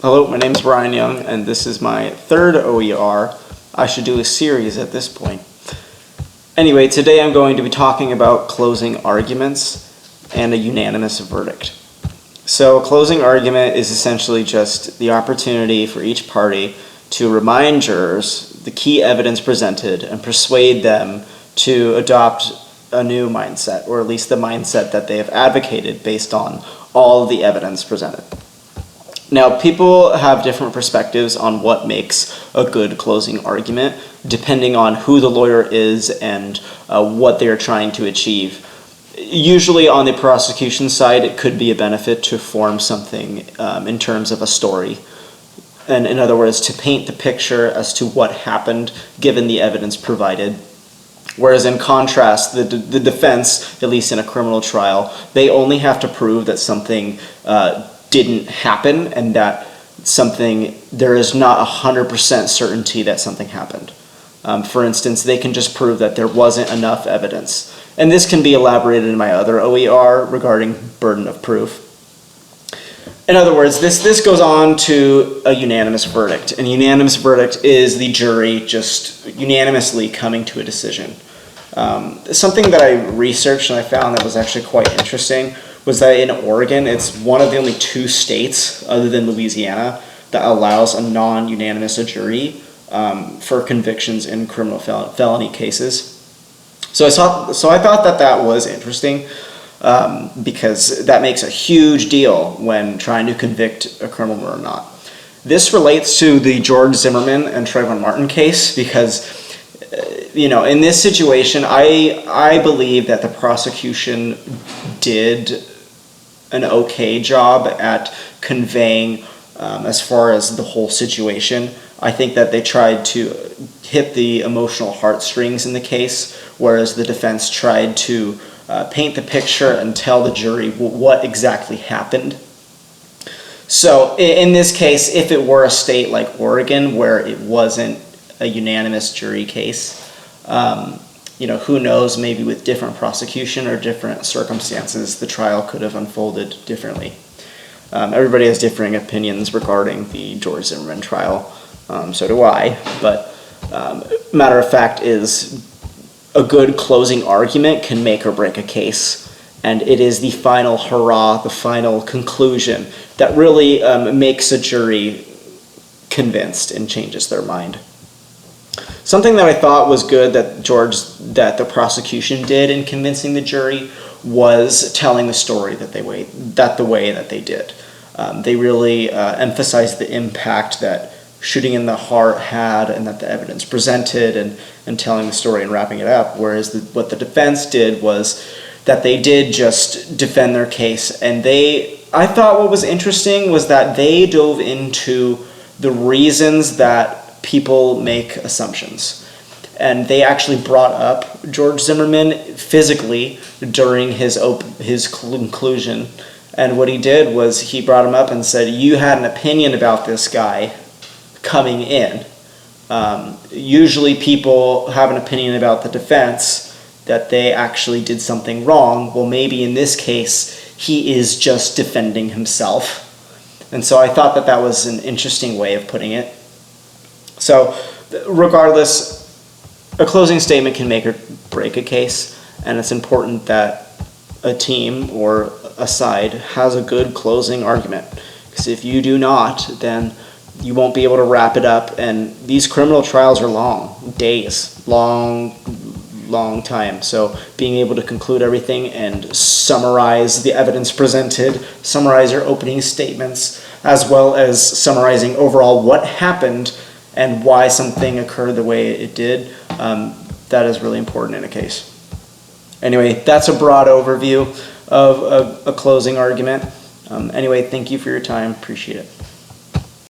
Hello, my name is Brian Young, and this is my third OER. I should do a series at this point. Anyway, today I'm going to be talking about closing arguments and a unanimous verdict. So, a closing argument is essentially just the opportunity for each party to remind jurors the key evidence presented and persuade them to adopt a new mindset, or at least the mindset that they have advocated based on all of the evidence presented. Now, people have different perspectives on what makes a good closing argument, depending on who the lawyer is and what they're trying to achieve. Usually on the prosecution side, it could be a benefit to form something in terms of a story. And in other words, to paint the picture as to what happened given the evidence provided. Whereas in contrast, the defense, at least in a criminal trial, they only have to prove that something didn't happen and that there is not 100% certainty that something happened. For instance, they can just prove that there wasn't enough evidence. And this can be elaborated in my other OER regarding burden of proof. In other words, this goes on to a unanimous verdict. And a unanimous verdict is the jury just unanimously coming to a decision. Something that I researched and I found that was actually quite interesting was that in Oregon, it's one of the only two states, other than Louisiana, that allows a non-unanimous jury for convictions in criminal felony cases. So I thought that was interesting because that makes a huge deal when trying to convict a criminal or not. This relates to the George Zimmerman and Trayvon Martin case because in this situation, I believe that the prosecution did an okay job at conveying as far as the whole situation. I think that they tried to hit the emotional heartstrings in the case, whereas the defense tried to paint the picture and tell the jury what exactly happened. So in this case, if it were a state like Oregon where it wasn't a unanimous jury case, who knows, maybe with different prosecution or different circumstances, the trial could have unfolded differently. Everybody has differing opinions regarding the George Zimmerman trial, so do I, but matter of fact is a good closing argument can make or break a case, and it is the final hurrah, the final conclusion that really makes a jury convinced and changes their mind. Something that I thought was good that the prosecution did in convincing the jury was telling the story the way that they did. They really emphasized the impact that shooting in the heart had and that the evidence presented and telling the story and wrapping it up, whereas what the defense did was that they did just defend their case. And I thought what was interesting was that they dove into the reasons that people make assumptions. And they actually brought up George Zimmerman physically during his conclusion. And what he did was he brought him up and said, you had an opinion about this guy coming in. Usually people have an opinion about the defense that they actually did something wrong. Well, maybe in this case, he is just defending himself. And so I thought that was an interesting way of putting it. So regardless, a closing statement can make or break a case, and it's important that a team or a side has a good closing argument. Because if you do not, then you won't be able to wrap it up, and these criminal trials are long, days, long time. So being able to conclude everything and summarize the evidence presented, summarize your opening statements, as well as summarizing overall what happened and why something occurred the way it did, that is really important in a case. Anyway, that's a broad overview of a closing argument. Anyway, thank you for your time. Appreciate it.